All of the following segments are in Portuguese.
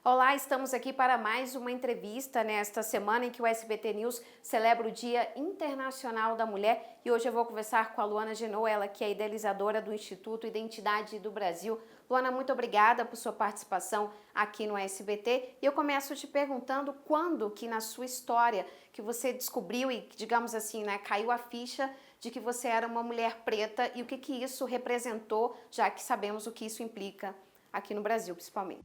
Olá, estamos aqui para mais uma entrevista nesta semana em que o SBT News celebra o Dia Internacional da Mulher e hoje eu vou conversar com a Luana Genoa, ela que é idealizadora do Instituto Identidade do Brasil. Luana, muito obrigada por sua participação aqui no SBT e eu começo te perguntando quando que na sua história que você descobriu e, digamos assim, né, caiu a ficha de que você era uma mulher preta e o que que isso representou, já que sabemos o que isso implica aqui no Brasil, principalmente.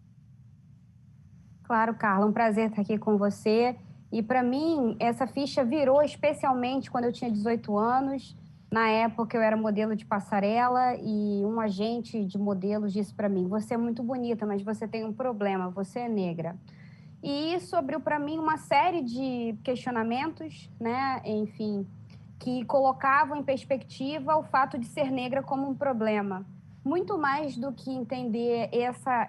Claro, Carla, um prazer estar aqui com você. E para mim, essa ficha virou especialmente quando eu tinha 18 anos. Na época, eu era modelo de passarela e um agente de modelos disse para mim: Você é muito bonita, mas você tem um problema, você é negra. E isso abriu para mim uma série de questionamentos, né? Enfim, que colocavam em perspectiva o fato de ser negra como um problema. Muito mais do que entender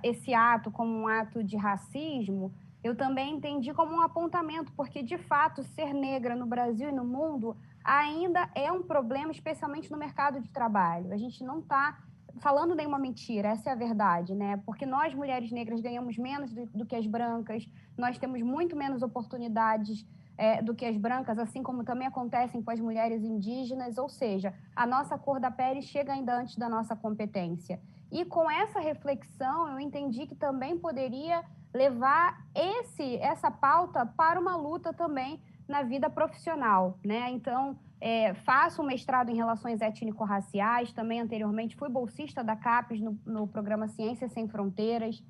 esse ato como um ato de racismo, eu também entendi como um apontamento, porque de fato ser negra no Brasil e no mundo ainda é um problema, especialmente no mercado de trabalho. A gente não está falando nenhuma mentira, essa é a verdade, né? Porque nós, mulheres negras, ganhamos menos do que as brancas, nós temos muito menos oportunidades do que as brancas, assim como também acontecem com as mulheres indígenas, ou seja, a nossa cor da pele chega ainda antes da nossa competência. E com essa reflexão, eu entendi que também poderia levar essa pauta para uma luta também na vida profissional, né? Então, faço um mestrado em relações étnico-raciais, também anteriormente fui bolsista da CAPES no programa Ciências Sem Fronteiras,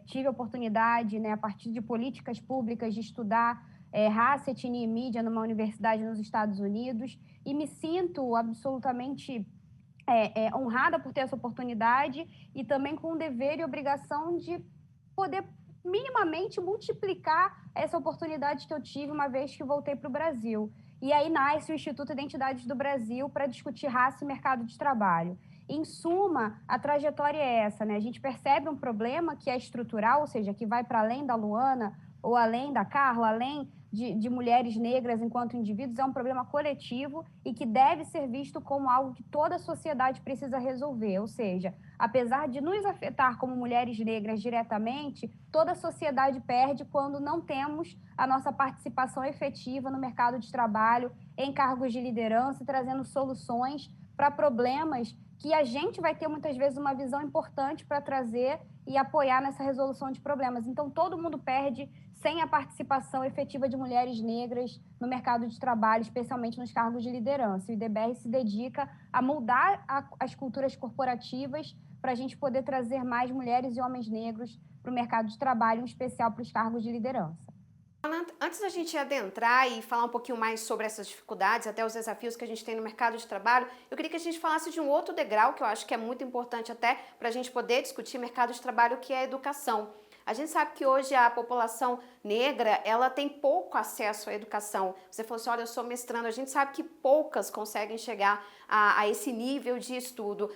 tive a oportunidade, né, a partir de políticas públicas, de estudar raça, etnia e mídia numa universidade nos Estados Unidos e me sinto absolutamente honrada por ter essa oportunidade e também com o dever e obrigação de poder minimamente multiplicar essa oportunidade que eu tive uma vez que voltei para o Brasil. E aí nasce o Instituto Identidades do Brasil para discutir raça e mercado de trabalho. Em suma, a trajetória é essa, né? A gente percebe um problema que é estrutural, ou seja, que vai para além da Luana ou além da Carla, além de mulheres negras enquanto indivíduos, é um problema coletivo e que deve ser visto como algo que toda a sociedade precisa resolver. Ou seja, apesar de nos afetar como mulheres negras diretamente, toda a sociedade perde quando não temos a nossa participação efetiva no mercado de trabalho, em cargos de liderança, trazendo soluções para problemas que a gente vai ter muitas vezes uma visão importante para trazer e apoiar nessa resolução de problemas. Então, todo mundo perde sem a participação efetiva de mulheres negras no mercado de trabalho, especialmente nos cargos de liderança. O IDBR se dedica a mudar as culturas corporativas para a gente poder trazer mais mulheres e homens negros para o mercado de trabalho, em especial para os cargos de liderança. Antes da gente adentrar e falar um pouquinho mais sobre essas dificuldades, até os desafios que a gente tem no mercado de trabalho, eu queria que a gente falasse de um outro degrau que eu acho que é muito importante até para a gente poder discutir mercado de trabalho, que é a educação. A gente sabe que hoje a população negra, ela tem pouco acesso à educação. Você falou assim, olha, eu sou mestrando, a gente sabe que poucas conseguem chegar a esse nível de estudo.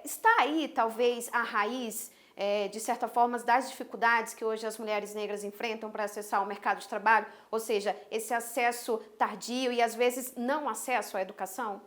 Está aí, talvez, a raiz de certa forma, das dificuldades que hoje as mulheres negras enfrentam para acessar o mercado de trabalho, ou seja, esse acesso tardio e às vezes não acesso à educação?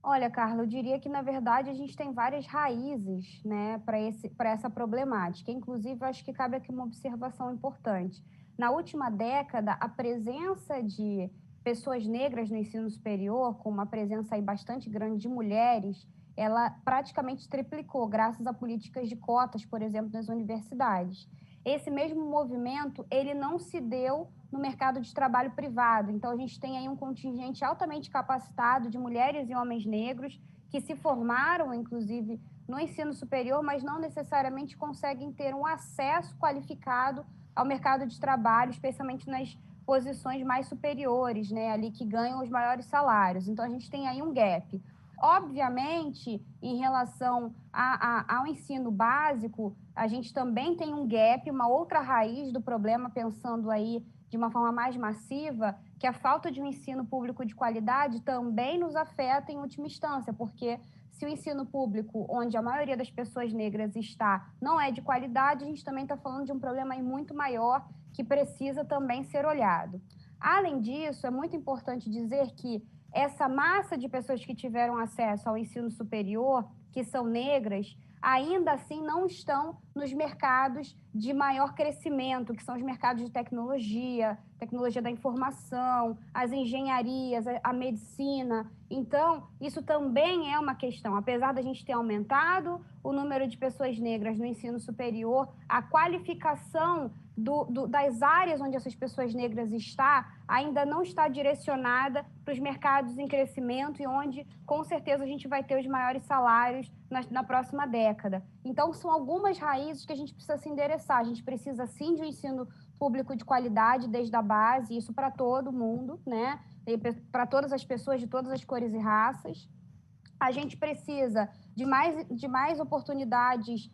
Olha, Carla, eu diria que, na verdade, a gente tem várias raízes, né, para essa problemática. Inclusive, eu acho que cabe aqui uma observação importante. Na última década, a presença de pessoas negras no ensino superior, com uma presença aí bastante grande de mulheres, ela praticamente triplicou, graças a políticas de cotas, por exemplo, nas universidades. Esse mesmo movimento, ele não se deu no mercado de trabalho privado. Então, a gente tem aí um contingente altamente capacitado de mulheres e homens negros que se formaram, inclusive, no ensino superior, mas não necessariamente conseguem ter um acesso qualificado ao mercado de trabalho, especialmente nas posições mais superiores, né, ali que ganham os maiores salários. Então, a gente tem aí um gap. Obviamente, em relação ao ensino básico, a gente também tem um gap, uma outra raiz do problema, pensando aí de uma forma mais massiva, que a falta de um ensino público de qualidade também nos afeta em última instância, porque se o ensino público, onde a maioria das pessoas negras está, não é de qualidade, a gente também está falando de um problema aí muito maior que precisa também ser olhado. Além disso, é muito importante dizer que essa massa de pessoas que tiveram acesso ao ensino superior, que são negras, ainda assim não estão nos mercados de maior crescimento, que são os mercados de tecnologia, tecnologia da informação, as engenharias, a medicina. Então, isso também é uma questão. Apesar da gente ter aumentado o número de pessoas negras no ensino superior, a qualificação das áreas onde essas pessoas negras ainda não está direcionada para os mercados em crescimento e onde, com certeza, a gente vai ter os maiores salários na próxima década. Então, são algumas raízes que a gente precisa se endereçar. A gente precisa, sim, de um ensino público de qualidade desde a base, isso para todo mundo, né? Para todas as pessoas de todas as cores e raças. A gente precisa de mais oportunidades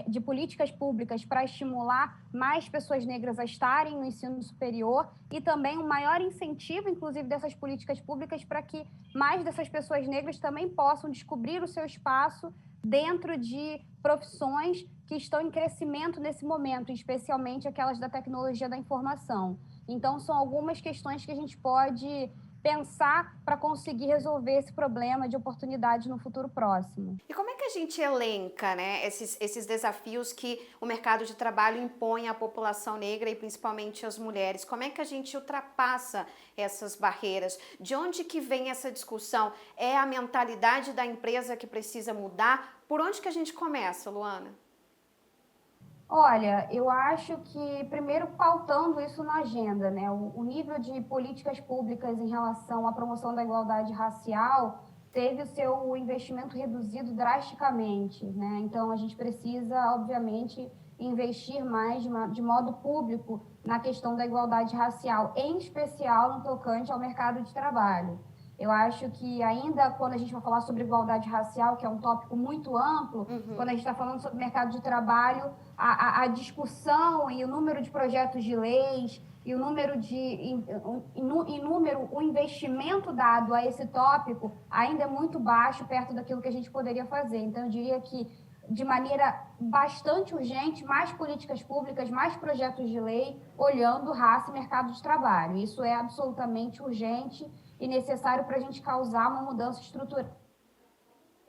de políticas públicas para estimular mais pessoas negras a estarem no ensino superior e também um maior incentivo, inclusive, dessas políticas públicas para que mais dessas pessoas negras também possam descobrir o seu espaço dentro de profissões que estão em crescimento nesse momento, especialmente aquelas da tecnologia da informação. Então, são algumas questões que a gente pode pensar para conseguir resolver esse problema de oportunidade no futuro próximo. E como é que a gente elenca, né, esses desafios que o mercado de trabalho impõe à população negra e principalmente às mulheres? Como é que a gente ultrapassa essas barreiras? De onde que vem essa discussão? É a mentalidade da empresa que precisa mudar? Por onde que a gente começa, Luana? Olha, eu acho que, primeiro, pautando isso na agenda, né? O nível de políticas públicas em relação à promoção da igualdade racial teve o seu investimento reduzido drasticamente, né? Então, a gente precisa, obviamente, investir mais de modo público na questão da igualdade racial, em especial no tocante ao mercado de trabalho. Eu acho que ainda quando a gente vai falar sobre igualdade racial, que é um tópico muito amplo, quando a gente está falando sobre mercado de trabalho, a discussão e o número de projetos de leis e o o investimento dado a esse tópico ainda é muito baixo perto daquilo que a gente poderia fazer. Então, eu diria que, de maneira bastante urgente, mais políticas públicas, mais projetos de lei, olhando raça e mercado de trabalho. Isso é absolutamente urgente e necessário para a gente causar uma mudança estrutural,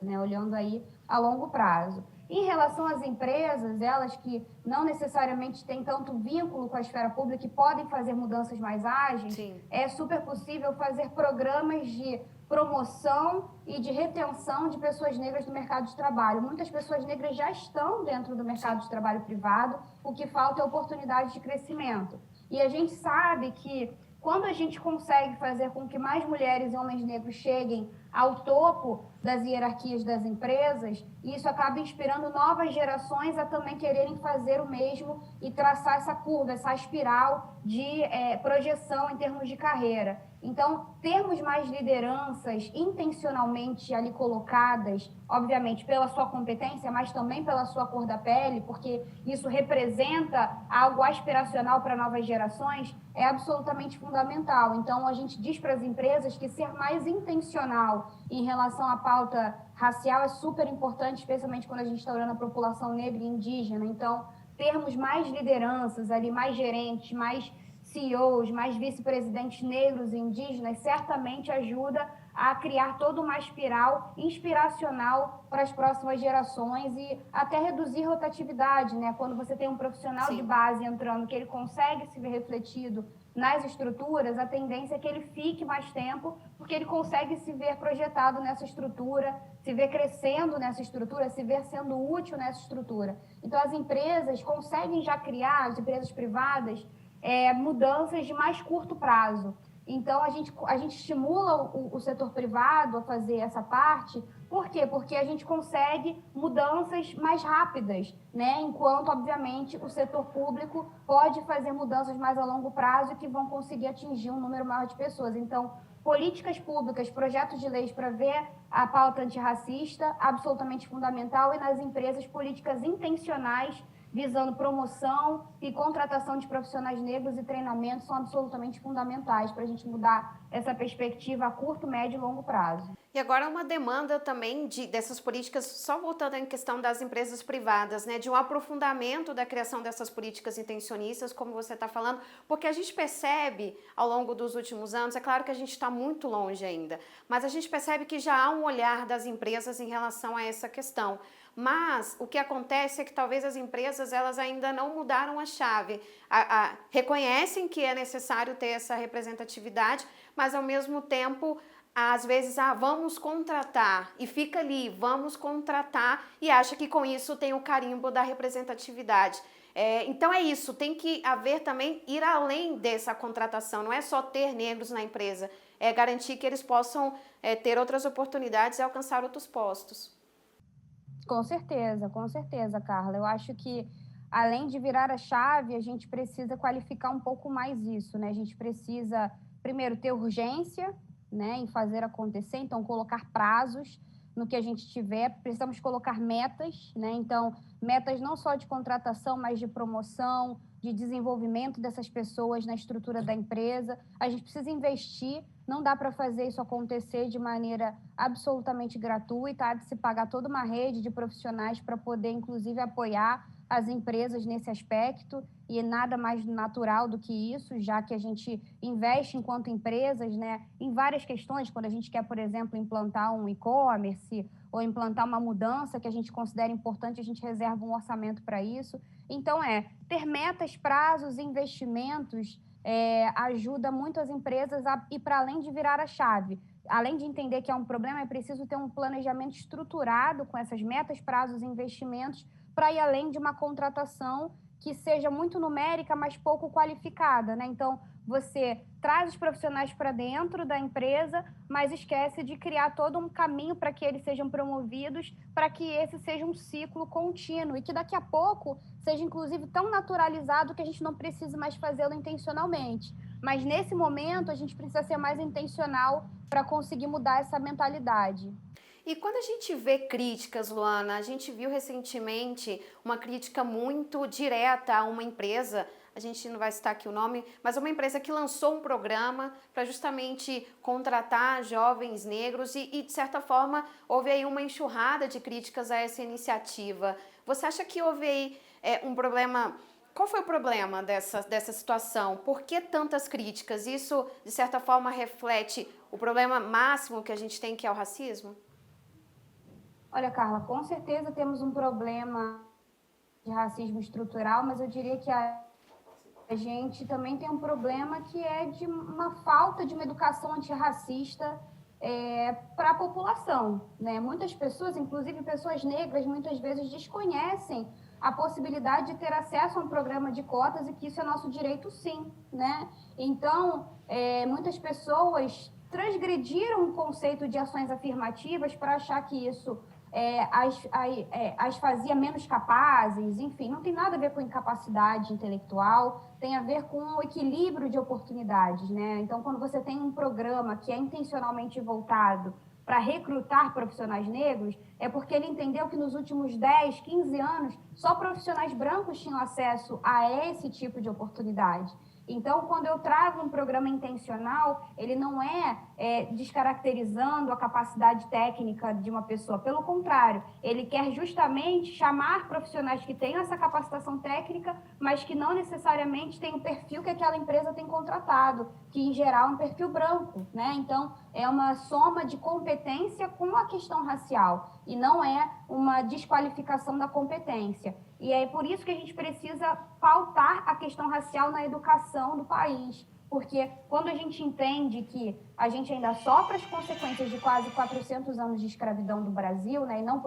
né, olhando aí a longo prazo. Em relação às empresas, elas que não necessariamente têm tanto vínculo com a esfera pública e podem fazer mudanças mais ágeis, Sim. é super possível fazer programas de promoção e de retenção de pessoas negras no mercado de trabalho. Muitas pessoas negras já estão dentro do mercado de trabalho privado, o que falta é oportunidade de crescimento. E a gente sabe que quando a gente consegue fazer com que mais mulheres e homens negros cheguem ao topo das hierarquias das empresas, isso acaba inspirando novas gerações a também quererem fazer o mesmo e traçar essa curva, essa espiral de projeção em termos de carreira. Então, termos mais lideranças intencionalmente ali colocadas, obviamente pela sua competência, mas também pela sua cor da pele, porque isso representa algo aspiracional para novas gerações, é absolutamente fundamental. Então, a gente diz para as empresas que ser mais intencional em relação à pauta racial é super importante, especialmente quando a gente está olhando a população negra e indígena. Então, termos mais lideranças ali, mais gerentes, mais CEOs, mais vice-presidentes negros e indígenas, certamente ajuda a criar toda uma espiral inspiracional para as próximas gerações e até reduzir rotatividade, né? Quando você tem um profissional Sim. de base entrando, que ele consegue se ver refletido nas estruturas, a tendência é que ele fique mais tempo, porque ele consegue se ver projetado nessa estrutura, se ver crescendo nessa estrutura, se ver sendo útil nessa estrutura. Então, as empresas conseguem já criar, as empresas privadas, mudanças de mais curto prazo. Então, a gente estimula o setor privado a fazer essa parte. Por quê? Porque a gente consegue mudanças mais rápidas, né? Enquanto, obviamente, o setor público pode fazer mudanças mais a longo prazo que vão conseguir atingir um número maior de pessoas. Então, políticas públicas, projetos de leis para ver a pauta antirracista, absolutamente fundamental, e nas empresas, políticas intencionais visando promoção e contratação de profissionais negros e treinamento são absolutamente fundamentais para a gente mudar essa perspectiva a curto, médio e longo prazo. E agora uma demanda também dessas políticas, só voltando à questão das empresas privadas, né, de um aprofundamento da criação dessas políticas intencionistas, como você está falando, porque a gente percebe ao longo dos últimos anos, é claro que a gente está muito longe ainda, mas a gente percebe que já há um olhar das empresas em relação a essa questão. Mas o que acontece é que talvez as empresas elas ainda não mudaram a chave, reconhecem que é necessário ter essa representatividade, mas ao mesmo tempo às vezes, vamos contratar, e fica ali, vamos contratar, e acha que com isso tem o carimbo da representatividade. Então é isso, tem que haver também, ir além dessa contratação, não é só ter negros na empresa, é garantir que eles possam ter outras oportunidades e alcançar outros postos. Com certeza, Carla. Eu acho que, além de virar a chave, a gente precisa qualificar um pouco mais isso, né? A gente precisa, primeiro, ter urgência, né, em fazer acontecer, então, colocar prazos no que a gente tiver. Precisamos colocar metas, né? Então, metas não só de contratação, mas de promoção, de desenvolvimento dessas pessoas na estrutura da empresa. A gente precisa investir, não dá para fazer isso acontecer de maneira absolutamente gratuita, há de se pagar toda uma rede de profissionais para poder, inclusive, apoiar as empresas nesse aspecto, e nada mais natural do que isso, já que a gente investe enquanto empresas, né, em várias questões, quando a gente quer, por exemplo, implantar um e-commerce ou implantar uma mudança que a gente considera importante, a gente reserva um orçamento para isso. Então, ter metas, prazos, investimentos, ajuda muito as empresas a ir para além de virar a chave. Além de entender que é um problema, é preciso ter um planejamento estruturado com essas metas, prazos e investimentos para ir além de uma contratação que seja muito numérica, mas pouco qualificada, né? Então, você traz os profissionais para dentro da empresa, mas esquece de criar todo um caminho para que eles sejam promovidos, para que esse seja um ciclo contínuo e que daqui a pouco seja, inclusive, tão naturalizado que a gente não precise mais fazê-lo intencionalmente. Mas, nesse momento, a gente precisa ser mais intencional para conseguir mudar essa mentalidade. E quando a gente vê críticas, Luana, a gente viu recentemente uma crítica muito direta a uma empresa, a gente não vai citar aqui o nome, mas uma empresa que lançou um programa para justamente contratar jovens negros e, de certa forma, houve aí uma enxurrada de críticas a essa iniciativa. Você acha que houve aí um problema? Qual foi o problema dessa situação? Por que tantas críticas? Isso, de certa forma, reflete o problema máximo que a gente tem, que é o racismo? Olha, Carla, com certeza temos um problema de racismo estrutural, mas eu diria que a gente também tem um problema que é de uma falta de uma educação antirracista para a população, né? Muitas pessoas, inclusive pessoas negras, muitas vezes desconhecem a possibilidade de ter acesso a um programa de cotas e que isso é nosso direito, sim, né? Então, muitas pessoas transgrediram o conceito de ações afirmativas para achar que isso as fazia menos capazes, enfim, não tem nada a ver com incapacidade intelectual, tem a ver com o equilíbrio de oportunidades, né? Então, quando você tem um programa que é intencionalmente voltado para recrutar profissionais negros, é porque ele entendeu que nos últimos 10, 15 anos, só profissionais brancos tinham acesso a esse tipo de oportunidade. Então, quando eu trago um programa intencional, ele não descaracterizando a capacidade técnica de uma pessoa. Pelo contrário, ele quer justamente chamar profissionais que tenham essa capacitação técnica, mas que não necessariamente têm o perfil que aquela empresa tem contratado, que em geral é um perfil branco, né? Então, é uma soma de competência com a questão racial e não é uma desqualificação da competência. E é por isso que a gente precisa pautar a questão racial na educação do país, porque quando a gente entende que a gente ainda sofre as consequências de quase 400 anos de escravidão do Brasil, né, e não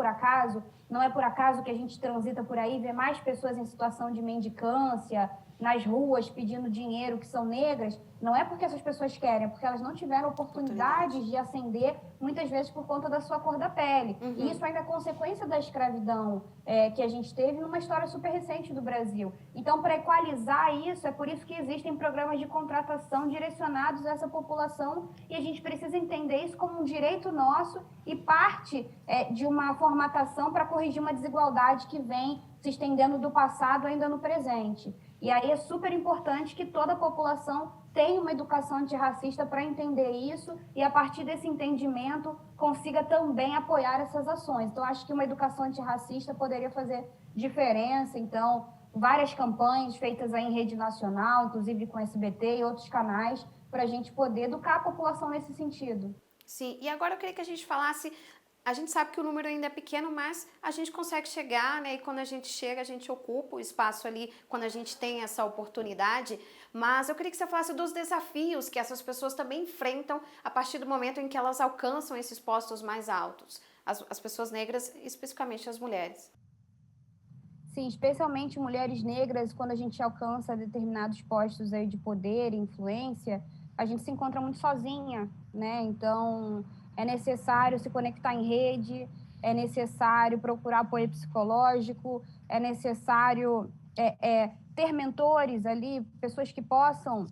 é por acaso que a gente transita por aí e vê mais pessoas em situação de mendicância, nas ruas pedindo dinheiro, que são negras, não é porque essas pessoas querem, é porque elas não tiveram oportunidades de ascender, muitas vezes por conta da sua cor da pele. Uhum. E isso ainda é consequência da escravidão que a gente teve numa história super recente do Brasil. Então, para equalizar isso, é por isso que existem programas de contratação direcionados a essa população e a gente precisa entender isso como um direito nosso e parte de uma formatação para corrigir uma desigualdade que vem se estendendo do passado ainda no presente. E aí é super importante que toda a população tenha uma educação antirracista para entender isso e, a partir desse entendimento, consiga também apoiar essas ações. Então, acho que uma educação antirracista poderia fazer diferença. Então, várias campanhas feitas aí em rede nacional, inclusive com SBT e outros canais, para a gente poder educar a população nesse sentido. Sim, e agora eu queria que a gente falasse A gente sabe que o número ainda é pequeno, mas a gente consegue chegar, né? E quando a gente chega, a gente ocupa o espaço ali, quando a gente tem essa oportunidade. Mas eu queria que você falasse dos desafios que essas pessoas também enfrentam a partir do momento em que elas alcançam esses postos mais altos. As pessoas negras, especificamente as mulheres. Sim, especialmente mulheres negras, quando a gente alcança determinados postos aí de poder e influência, a gente se encontra muito sozinha, né? Então, é necessário se conectar em rede, é necessário procurar apoio psicológico, é necessário ter mentores ali, pessoas que possam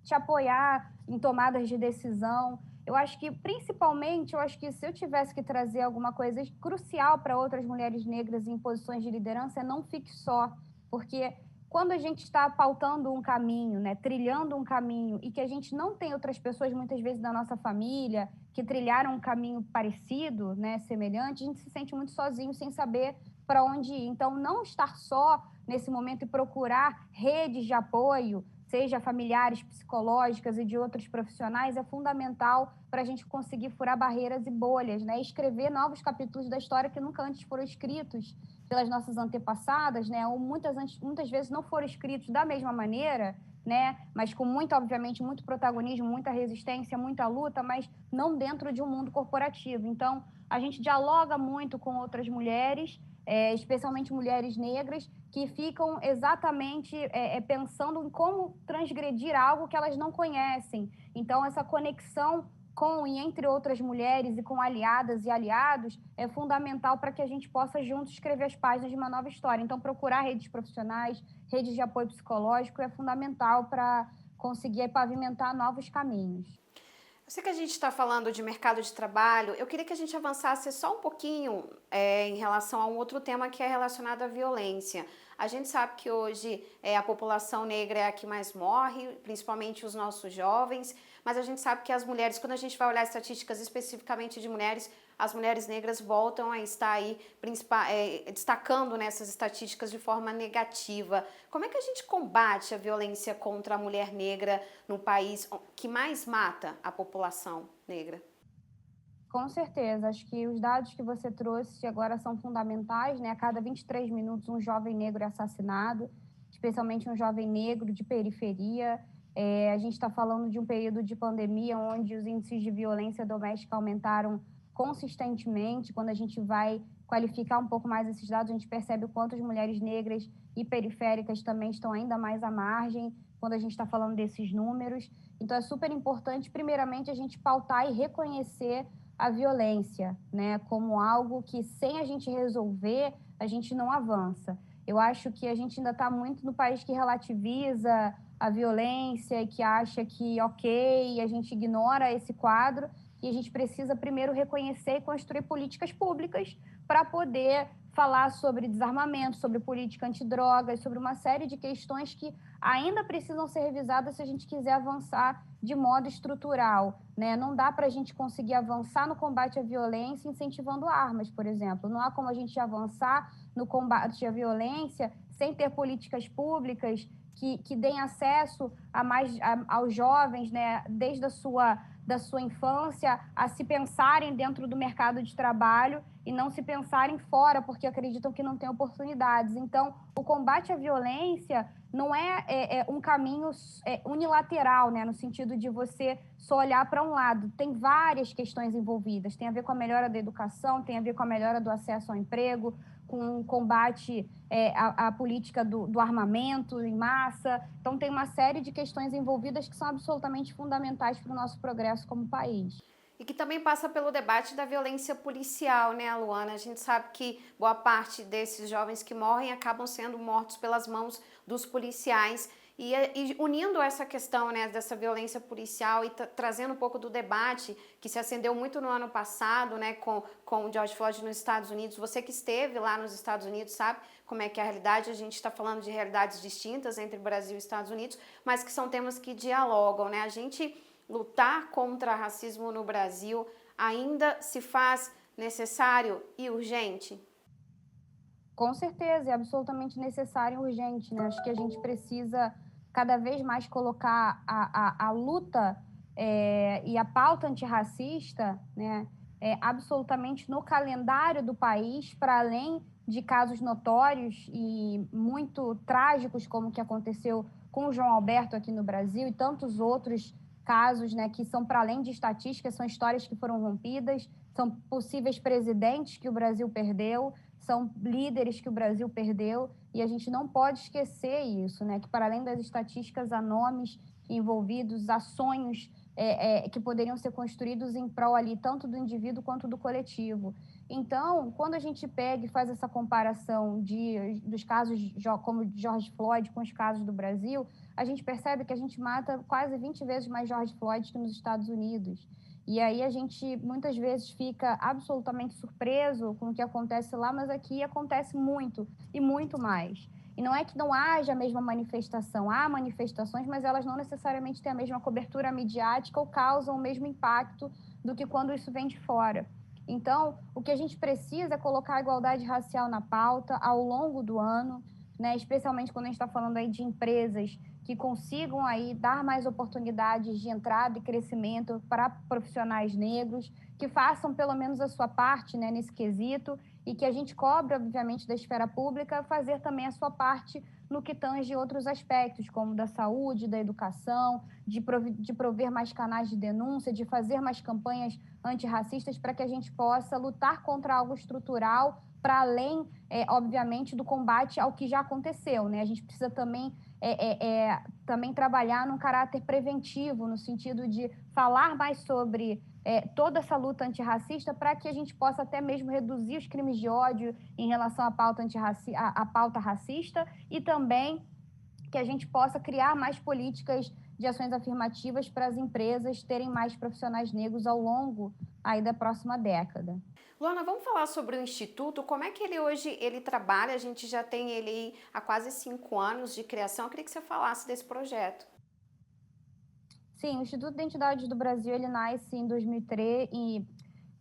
te apoiar em tomadas de decisão. Eu acho que, principalmente, eu acho que se eu tivesse que trazer alguma coisa crucial para outras mulheres negras em posições de liderança, é não fique só, porque quando a gente está pautando um caminho, né, trilhando um caminho, e que a gente não tem outras pessoas, muitas vezes da nossa família, que trilharam um caminho parecido, né, semelhante, a gente se sente muito sozinho, sem saber para onde ir. Então, não estar só nesse momento e procurar redes de apoio, seja familiares, psicológicas e de outros profissionais, é fundamental para a gente conseguir furar barreiras e bolhas, né? Escrever novos capítulos da história que nunca antes foram escritos pelas nossas antepassadas, né? Ou muitas vezes não foram escritos da mesma maneira, né? Mas com muito, obviamente, muito protagonismo, muita resistência, muita luta, mas não dentro de um mundo corporativo. Então, a gente dialoga muito com outras mulheres, especialmente mulheres negras, que ficam exatamente pensando em como transgredir algo que elas não conhecem. Então, essa conexão com e entre outras mulheres e com aliadas e aliados é fundamental para que a gente possa juntos escrever as páginas de uma nova história. Então, procurar redes profissionais, redes de apoio psicológico é fundamental para conseguir pavimentar novos caminhos. Eu sei que a gente está falando de mercado de trabalho, eu queria que a gente avançasse só um pouquinho em relação a um outro tema que é relacionado à violência. A gente sabe que hoje a população negra é a que mais morre, principalmente os nossos jovens, mas a gente sabe que as mulheres, quando a gente vai olhar estatísticas especificamente de mulheres, as mulheres negras voltam a estar aí destacando nessas estatísticas de forma negativa. Como é que a gente combate a violência contra a mulher negra no país que mais mata a população negra? Com certeza, acho que os dados que você trouxe agora são fundamentais, né? A cada 23 minutos um jovem negro é assassinado, especialmente um jovem negro de periferia. A gente está falando de um período de pandemia onde os índices de violência doméstica aumentaram consistentemente. Quando a gente vai qualificar um pouco mais esses dados, a gente percebe o quanto as mulheres negras e periféricas também estão ainda mais à margem quando a gente está falando desses números. Então, é super importante, primeiramente, a gente pautar e reconhecer a violência, né, como algo que sem a gente resolver, a gente não avança. Eu acho que a gente ainda está muito no país que relativiza a violência e que acha que ok, a gente ignora esse quadro e a gente precisa primeiro reconhecer e construir políticas públicas para poder falar sobre desarmamento, sobre política antidrogas, sobre uma série de questões que ainda precisam ser revisadas se a gente quiser avançar de modo estrutural, né? Não dá para a gente conseguir avançar no combate à violência incentivando armas, por exemplo. Não há como a gente avançar no combate à violência sem ter políticas públicas que deem acesso aos jovens, né, desde da sua infância, a se pensarem dentro do mercado de trabalho e não se pensarem fora, porque acreditam que não têm oportunidades. Então, o combate à violência não é um caminho unilateral, né, no sentido de você só olhar para um lado. Tem várias questões envolvidas. Tem a ver com a melhora da educação, tem a ver com a melhora do acesso ao emprego, com o combate à política do armamento em massa. Então, tem uma série de questões envolvidas que são absolutamente fundamentais para o nosso progresso como país. E que também passa pelo debate da violência policial, né, Luana? A gente sabe que boa parte desses jovens que morrem acabam sendo mortos pelas mãos dos policiais. E unindo essa questão, né, dessa violência policial e trazendo um pouco do debate que se acendeu muito no ano passado, né, com o George Floyd nos Estados Unidos. Você que esteve lá nos Estados Unidos sabe como é que é a realidade. A gente está falando de realidades distintas entre Brasil e Estados Unidos, mas que são temas que dialogam, né? A gente lutar contra racismo no Brasil ainda se faz necessário e urgente? Com certeza, é absolutamente necessário e urgente, né? Acho que a gente precisa cada vez mais colocar a luta e a pauta antirracista, né, absolutamente no calendário do país, para além de casos notórios e muito trágicos, como o que aconteceu com o João Alberto aqui no Brasil e tantos outros casos, né, que são para além de estatísticas, são histórias que foram rompidas, são possíveis presidentes que o Brasil perdeu, são líderes que o Brasil perdeu, e a gente não pode esquecer isso, né, que para além das estatísticas, há nomes envolvidos, há sonhos que poderiam ser construídos em prol ali, tanto do indivíduo quanto do coletivo. Então, quando a gente pega e faz essa comparação dos casos como de George Floyd com os casos do Brasil, a gente percebe que a gente mata quase 20 vezes mais George Floyd que nos Estados Unidos. E aí a gente muitas vezes fica absolutamente surpreso com o que acontece lá, mas aqui acontece muito e muito mais. E não é que não haja a mesma manifestação, há manifestações, mas elas não necessariamente têm a mesma cobertura midiática ou causam o mesmo impacto do que quando isso vem de fora. Então, o que a gente precisa é colocar a igualdade racial na pauta ao longo do ano, né? Especialmente quando a gente está falando aí de empresas que consigam aí dar mais oportunidades de entrada e crescimento para profissionais negros, que façam pelo menos a sua parte, né, nesse quesito, e que a gente cobre, obviamente, da esfera pública, fazer também a sua parte no que tange outros aspectos, como da saúde, da educação, de prover mais canais de denúncia, de fazer mais campanhas antirracistas para que a gente possa lutar contra algo estrutural, para além, obviamente, do combate ao que já aconteceu, né? A gente precisa também trabalhar num caráter preventivo, no sentido de falar mais sobre toda essa luta antirracista para que a gente possa até mesmo reduzir os crimes de ódio em relação à pauta racista e também que a gente possa criar mais políticas de ações afirmativas para as empresas terem mais profissionais negros ao longo aí da próxima década. Luana, vamos falar sobre o Instituto, como é que ele hoje ele trabalha, a gente já tem ele há quase 5 anos de criação, eu queria que você falasse desse projeto. Sim, o Instituto de Identidades do Brasil, ele nasce em 2003 e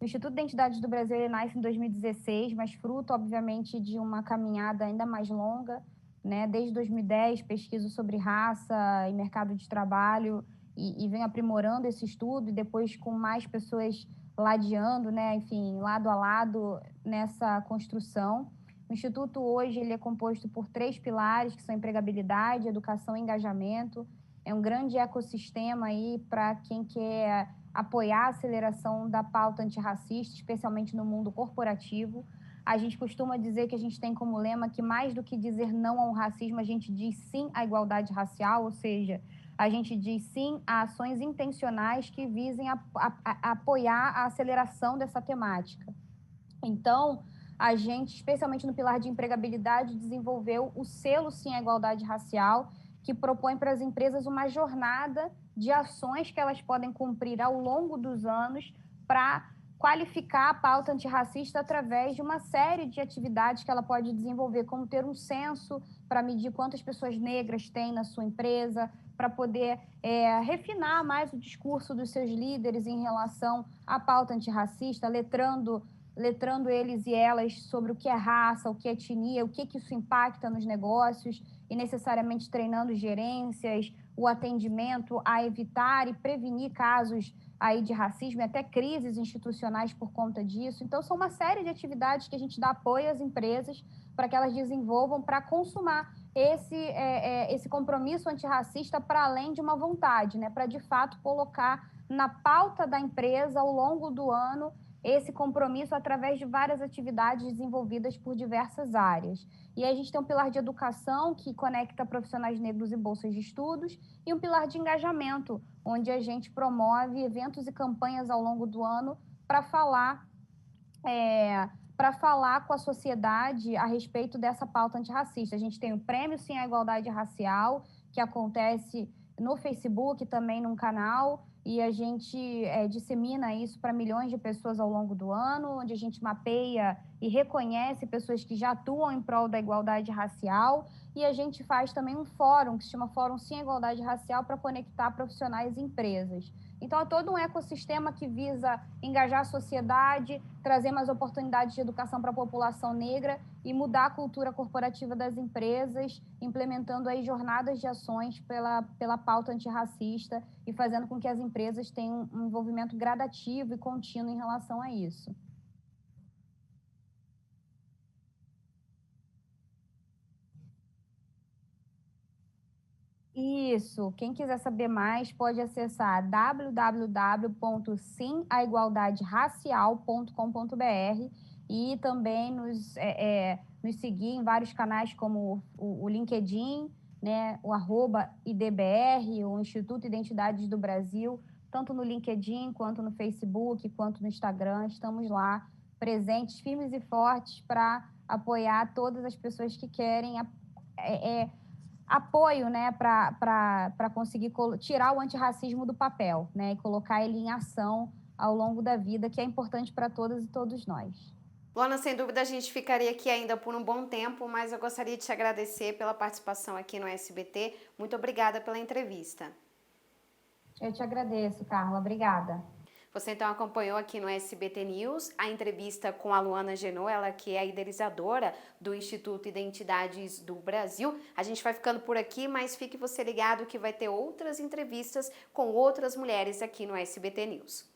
o Instituto de Identidades do Brasil, ele nasce em 2016, mas fruto, obviamente, de uma caminhada ainda mais longa, né? Desde 2010, pesquiso sobre raça e mercado de trabalho e venho aprimorando esse estudo e depois com mais pessoas ladeando, né? Enfim, lado a lado nessa construção. O Instituto hoje ele é composto por 3 pilares, que são empregabilidade, educação e engajamento. É um grande ecossistema aí para quem quer apoiar a aceleração da pauta antirracista, especialmente no mundo corporativo. A gente costuma dizer que a gente tem como lema que mais do que dizer não ao racismo, a gente diz sim à igualdade racial, ou seja, a gente diz sim a ações intencionais que visem a apoiar a aceleração dessa temática. Então, a gente, especialmente no pilar de empregabilidade, desenvolveu o selo Sim à Igualdade Racial, que propõe para as empresas uma jornada de ações que elas podem cumprir ao longo dos anos para qualificar a pauta antirracista através de uma série de atividades que ela pode desenvolver, como ter um censo para medir quantas pessoas negras tem na sua empresa, para poder refinar mais o discurso dos seus líderes em relação à pauta antirracista, letrando eles e elas sobre o que é raça, o que é etnia, o que isso impacta nos negócios e necessariamente treinando gerências, o atendimento a evitar e prevenir casos aí de racismo e até crises institucionais por conta disso. Então, são uma série de atividades que a gente dá apoio às empresas para que elas desenvolvam para consumar esse compromisso antirracista para além de uma vontade, né? Para, de fato, colocar na pauta da empresa ao longo do ano esse compromisso através de várias atividades desenvolvidas por diversas áreas. E aí a gente tem um pilar de educação que conecta profissionais negros e bolsas de estudos e um pilar de engajamento, onde a gente promove eventos e campanhas ao longo do ano para falar com a sociedade a respeito dessa pauta antirracista. A gente tem o Prêmio Sim à Igualdade Racial, que acontece no Facebook, também num canal, e a gente dissemina isso para milhões de pessoas ao longo do ano, onde a gente mapeia e reconhece pessoas que já atuam em prol da igualdade racial, e a gente faz também um fórum, que se chama Fórum Sim à Igualdade Racial, para conectar profissionais e empresas. Então, é todo um ecossistema que visa engajar a sociedade, trazer mais oportunidades de educação para a população negra e mudar a cultura corporativa das empresas, implementando aí jornadas de ações pela pauta antirracista e fazendo com que as empresas tenham um envolvimento gradativo e contínuo em relação a isso. Isso. Quem quiser saber mais pode acessar www.simaigualdaderacial.com.br e também nos seguir em vários canais como o LinkedIn, né, o @IDBR, o Instituto Identidades do Brasil, tanto no LinkedIn, quanto no Facebook, quanto no Instagram. Estamos lá presentes, firmes e fortes para apoiar todas as pessoas que querem apoio, né, para conseguir tirar o antirracismo do papel, né, e colocar ele em ação ao longo da vida, que é importante para todas e todos nós. Luana, sem dúvida a gente ficaria aqui ainda por um bom tempo, mas eu gostaria de te agradecer pela participação aqui no SBT. Muito obrigada pela entrevista. Eu te agradeço, Carla. Obrigada. Você então acompanhou aqui no SBT News a entrevista com a Luana Genot, ela que é a idealizadora do Instituto Identidades do Brasil. A gente vai ficando por aqui, mas fique você ligado que vai ter outras entrevistas com outras mulheres aqui no SBT News.